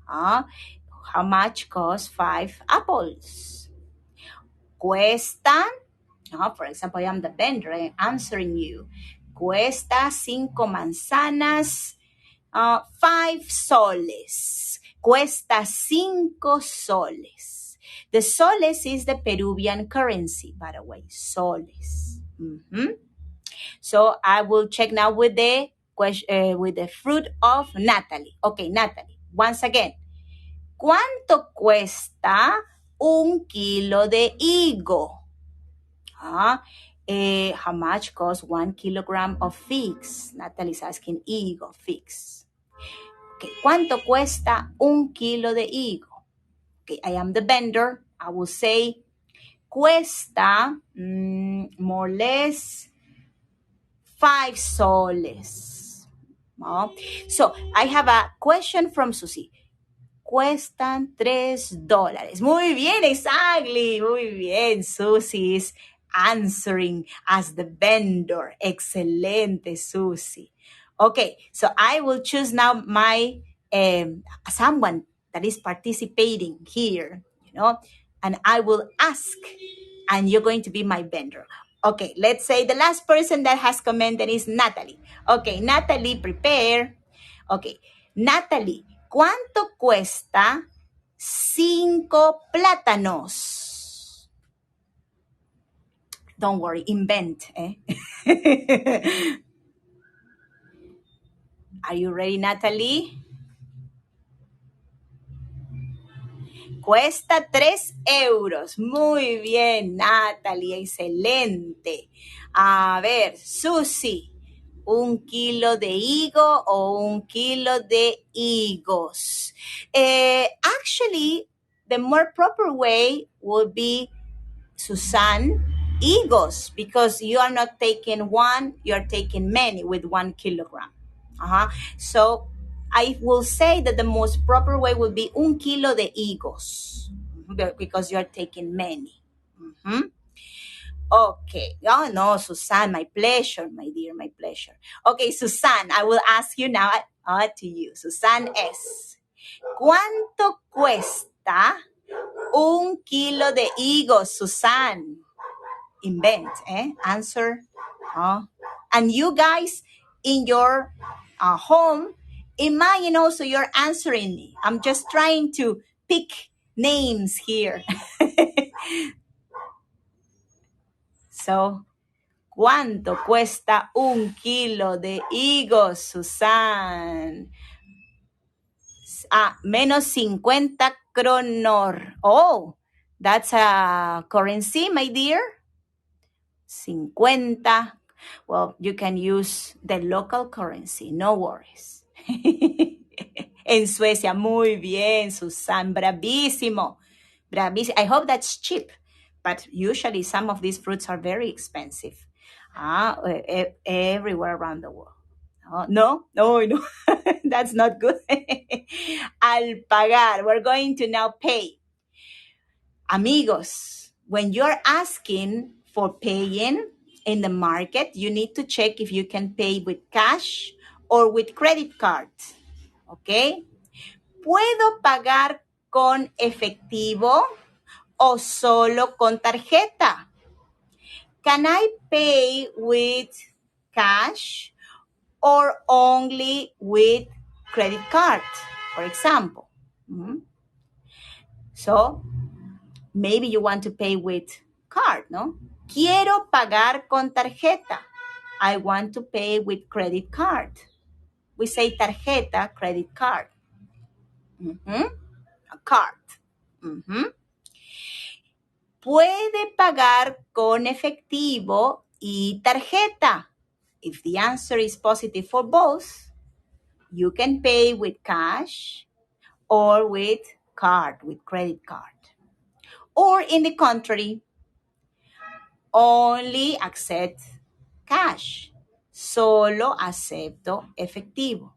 [SPEAKER 1] How much cost 5 apples? Cuesta, for example, I am the vendor answering you. Cuesta 5 manzanas, 5 soles. Cuesta 5 soles. The soles is the Peruvian currency, by the way, soles. Mhm. So I will check now with the with the fruit of Natalie. Okay, Natalie, once again. ¿Cuánto cuesta un kilo de higo? How much costs 1 kilogram of figs? Natalie's asking higo, figs. Okay, ¿cuánto cuesta un kilo de higo? Okay, I am the vendor. I will say cuesta more or less 5 soles. So I have a question from Susie. Cuestan $3. Muy bien, exactly. Muy bien. Susie is answering as the vendor. Excelente, Susie. Okay, so I will choose now my someone that is participating here, and I will ask, and you're going to be my vendor. Okay, let's say the last person that has commented is Natalie. Okay, Natalie, prepare. Okay, Natalie, ¿cuánto cuesta 5 plátanos? Don't worry, invent. Are you ready, Natalie? Cuesta 3 euros. Muy bien, Natalie, excelente. A ver, Susi, ¿un kilo de higo o un kilo de higos? Actually, the more proper way would be, Susan, higos, because you are not taking one, you are taking many with 1 kilogram. So I will say that the most proper way would be un kilo de higos, because you are taking many. Okay. Oh, no, Susan, my pleasure, my dear, my pleasure. Okay, Susan, I will ask you now to you. Susan S. ¿Cuánto cuesta un kilo de higos, Susan? Invent, answer. And you guys in your home, imagine also you're answering me. I'm just trying to pick names here. So, ¿cuánto cuesta un kilo de higos, Susan? Menos 50 kronor. Oh, that's a currency, my dear. 50. Well, you can use the local currency, no worries. En Suecia, muy bien, Susan, bravísimo. Bravísimo. I hope that's cheap, but usually some of these fruits are very expensive everywhere around the world. No, that's not good. Al pagar, we're going to now pay. Amigos, when you're asking for paying in the market, you need to check if you can pay with cash or with credit card. ¿Ok? ¿Puedo pagar con efectivo o solo con tarjeta? Can I pay with cash or only with credit card, for example? So, maybe you want to pay with card, no? Quiero pagar con tarjeta. I want to pay with credit card. We say tarjeta, credit card. A card. Puede pagar con efectivo y tarjeta. If the answer is positive for both, you can pay with cash or with card, with credit card. Or in the contrary, only accept cash. Solo acepto efectivo.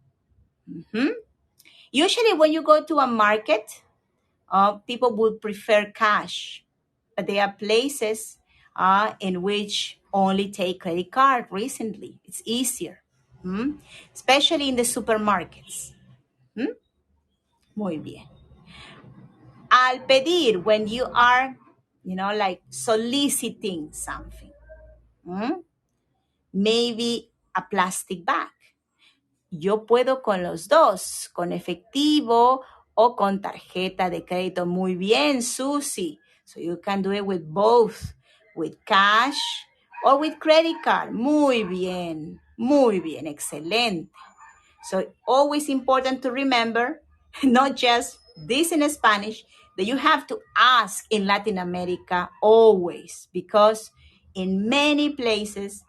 [SPEAKER 1] Usually when you go to a market, people would prefer cash. But there are places in which only take credit card recently. It's easier. Especially in the supermarkets. Muy bien. Al pedir, when you are, like soliciting something. Maybe a plastic bag. Yo puedo con los dos, con efectivo o con tarjeta de crédito. Muy bien, Susie. So you can do it with both, with cash or with credit card. Muy bien, excelente. So always important to remember, not just this in Spanish, that you have to ask in Latin America always, because in many places,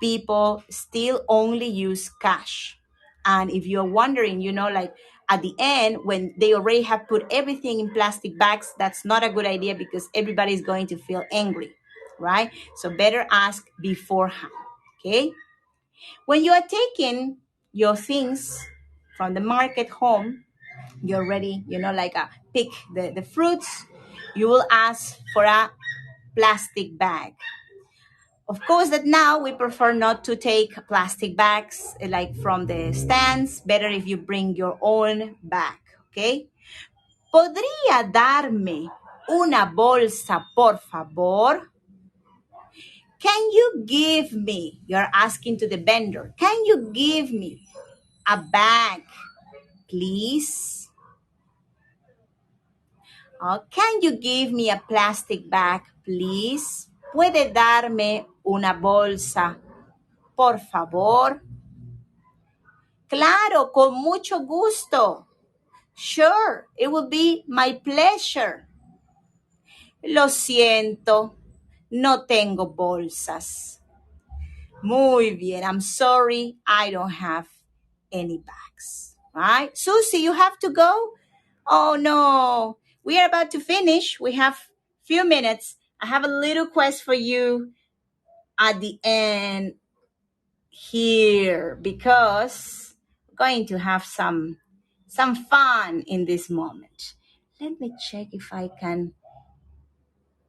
[SPEAKER 1] people still only use cash. And if you're wondering, like at the end, when they already have put everything in plastic bags, that's not a good idea because everybody's going to feel angry, right? So better ask beforehand, okay? When you are taking your things from the market home, you're ready, pick the fruits, you will ask for a plastic bag. Of course, that now we prefer not to take plastic bags like from the stands. Better if you bring your own bag, okay? ¿Podría darme una bolsa, por favor? Can you give me, you're asking to the vendor, can you give me a bag, please? Can you give me a plastic bag, please? ¿Puede darme una bolsa, por favor? Claro, con mucho gusto. Sure, it will be my pleasure. Lo siento, no tengo bolsas. Muy bien, I'm sorry, I don't have any bags. Right? Susie, you have to go? Oh, no. We are about to finish. We have few minutes. I have a little quest for you at the end here because we're going to have some fun in this moment. Let me check if I can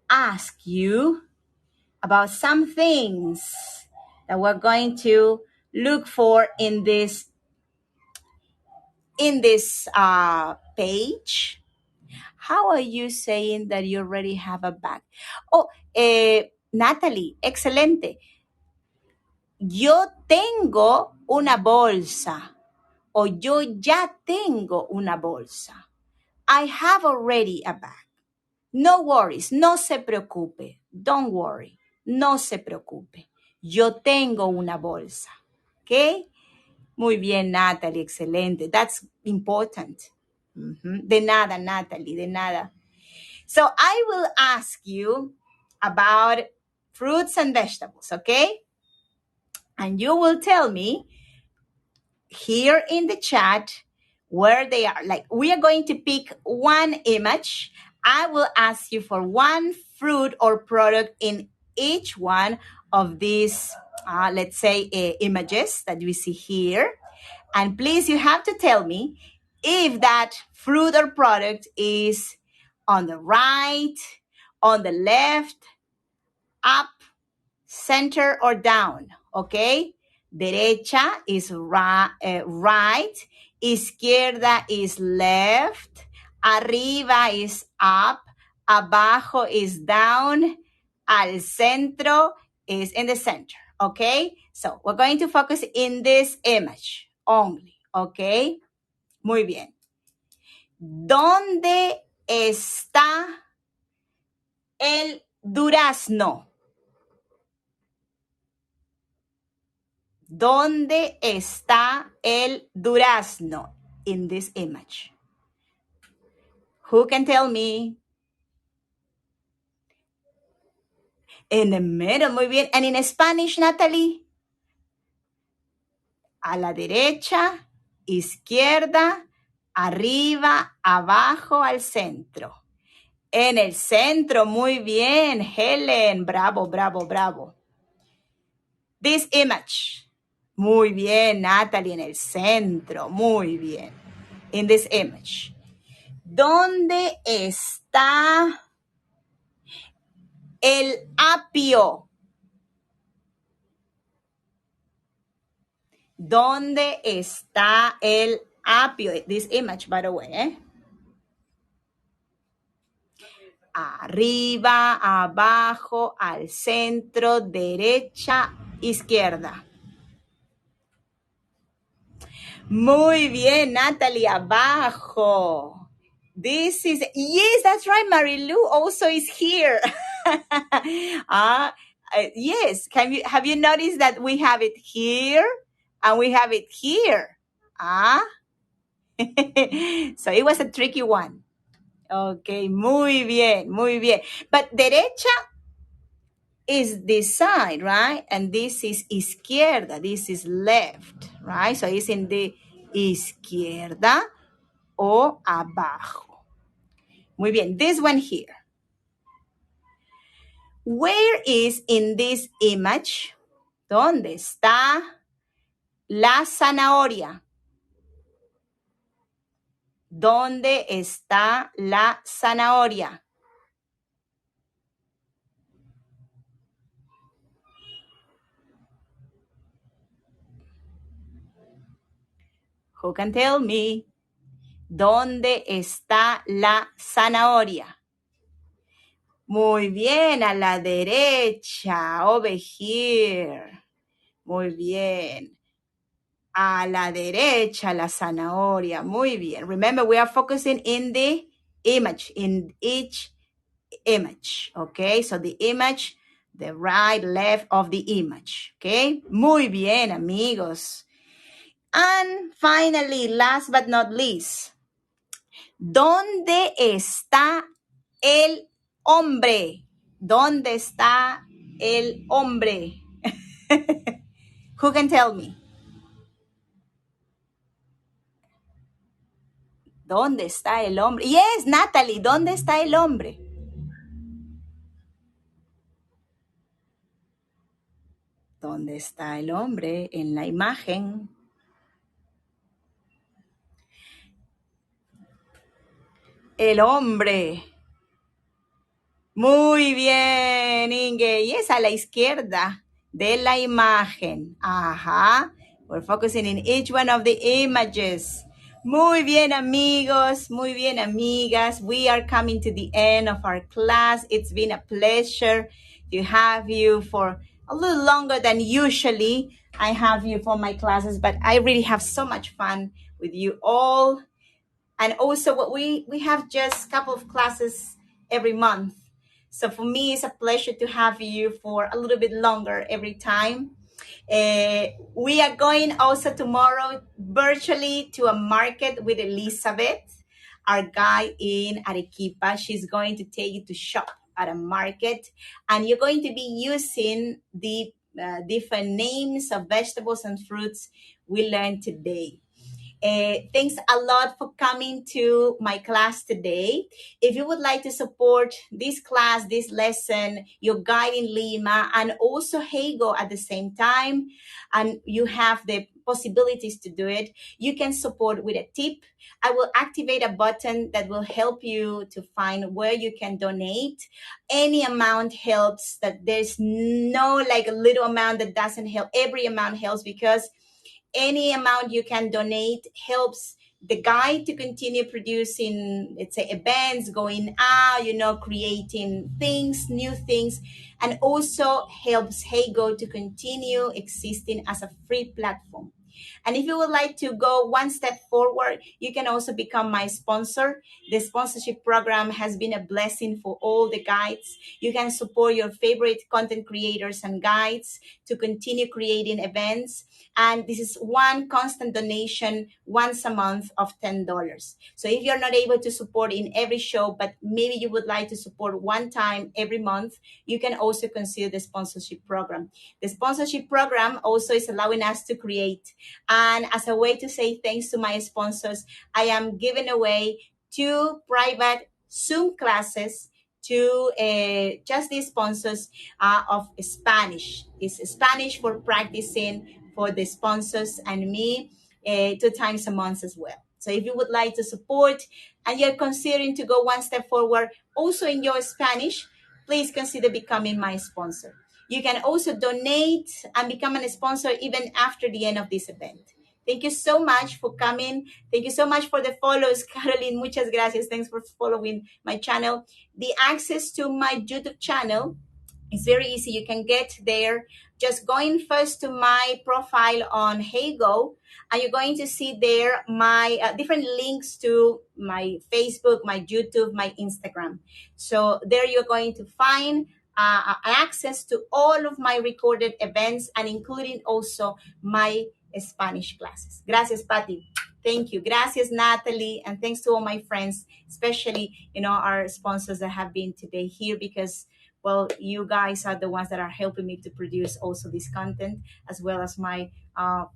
[SPEAKER 1] ask you about some things that we're going to look for in this page. How are you saying that you already have a bag? Oh, Natalie, excelente. Yo tengo una bolsa. O yo ya tengo una bolsa. I have already a bag. No worries, no se preocupe. Don't worry, no se preocupe. Yo tengo una bolsa. ¿Ok? Muy bien, Natalie, excelente. That's important. De nada, Natalie, de nada. So I will ask you about fruits and vegetables, okay? And you will tell me here in the chat where they are. Like, we are going to pick one image. I will ask you for one fruit or product in each one of these, let's say, images that we see here. And please, you have to tell me if that fruit or product is on the right, on the left, up, center, or down, okay? Derecha is right, izquierda is left, arriba is up, abajo is down, al centro is in the center, okay? So we're going to focus in this image only, okay? Muy bien. ¿Dónde está el durazno? ¿Dónde está el durazno in this image? Who can tell me? In the middle, muy bien. And in Spanish, Natalie? A la derecha, izquierda, arriba, abajo, al centro. En el centro, muy bien, Helen. Bravo, bravo, bravo. This image. Muy bien, Natalie, en el centro. Muy bien. In this image. ¿Dónde está el apio? ¿Dónde está el apio? This image, by the way. Arriba, abajo, al centro, derecha, izquierda. Muy bien, Natalie, abajo. This is, yes, that's right. Marilu also is here. uh, yes. Have you noticed that we have it here and we have it here? Ah, so it was a tricky one. Okay, muy bien, muy bien. But derecha is this side, right? And this is izquierda. This is left, right? So it's in the izquierda o abajo. Muy bien. This one here. Where is in this image? ¿Dónde está la zanahoria? ¿Dónde está la zanahoria? Who can tell me? ¿Dónde está la zanahoria? Muy bien, a la derecha, over here. Muy bien. A la derecha, la zanahoria. Muy bien. Remember, we are focusing in the image, in each image. Okay, so the image, the right, left of the image. Okay, muy bien, amigos. And finally, last but not least, ¿dónde está el hombre? ¿Dónde está el hombre? Who can tell me? ¿Dónde está el hombre? Yes, Natalie, ¿dónde está el hombre? ¿Dónde está el hombre en la imagen? El hombre. Muy bien, Inge. Y es a la izquierda de la imagen. Ajá. We're focusing in each one of the images. Muy bien, amigos. Muy bien, amigas. We are coming to the end of our class. It's been a pleasure to have you for a little longer than usually I have you for my classes, but I really have so much fun with you all. And also what we have just a couple of classes every month. So for me, it's a pleasure to have you for a little bit longer every time. We are going also tomorrow virtually to a market with Elizabeth, our guide in Arequipa. She's going to take you to shop at a market, and you're going to be using the different names of vegetables and fruits we learned today. Thanks a lot for coming to my class today. If you would like to support this class, this lesson, your guide in Lima, and also Hego at the same time, and you have the possibilities to do it, you can support with a tip. I will activate a button that will help you to find where you can donate. Any amount helps. That there's no like a little amount that doesn't help. Every amount helps, because any amount you can donate helps the guide to continue producing, let's say, events, going out, creating things, new things, and also helps Heygo to continue existing as a free platform. And if you would like to go one step forward, you can also become my sponsor. The sponsorship program has been a blessing for all the guides. You can support your favorite content creators and guides to continue creating events. And this is one constant donation once a month of $10. So if you're not able to support in every show, but maybe you would like to support one time every month, you can also consider the sponsorship program. The sponsorship program also is allowing us to create. And as a way to say thanks to my sponsors, I am giving away 2 private Zoom classes to just the sponsors of Spanish. It's Spanish for practicing for the sponsors and me 2 times a month as well. So if you would like to support and you're considering to go one step forward also in your Spanish, please consider becoming my sponsor. You can also donate and become a sponsor even after the end of this event. Thank you so much for coming. Thank you so much for the follows. Caroline, muchas gracias. Thanks for following my channel. The access to my YouTube channel is very easy. You can get there just going first to my profile on Heygo, and you're going to see there my different links to my Facebook, my YouTube, my Instagram. So there you're going to find access to all of my recorded events and including also my Spanish classes. Gracias, Patty. Thank you. Gracias, Natalie. And thanks to all my friends, especially, our sponsors that have been today here because, well, you guys are the ones that are helping me to produce also this content, as well as my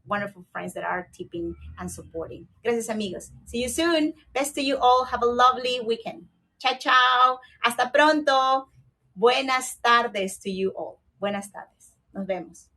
[SPEAKER 1] wonderful friends that are tipping and supporting. Gracias, amigos. See you soon. Best to you all. Have a lovely weekend. Ciao, ciao. Hasta pronto. Buenas tardes to you all. Buenas tardes. Nos vemos.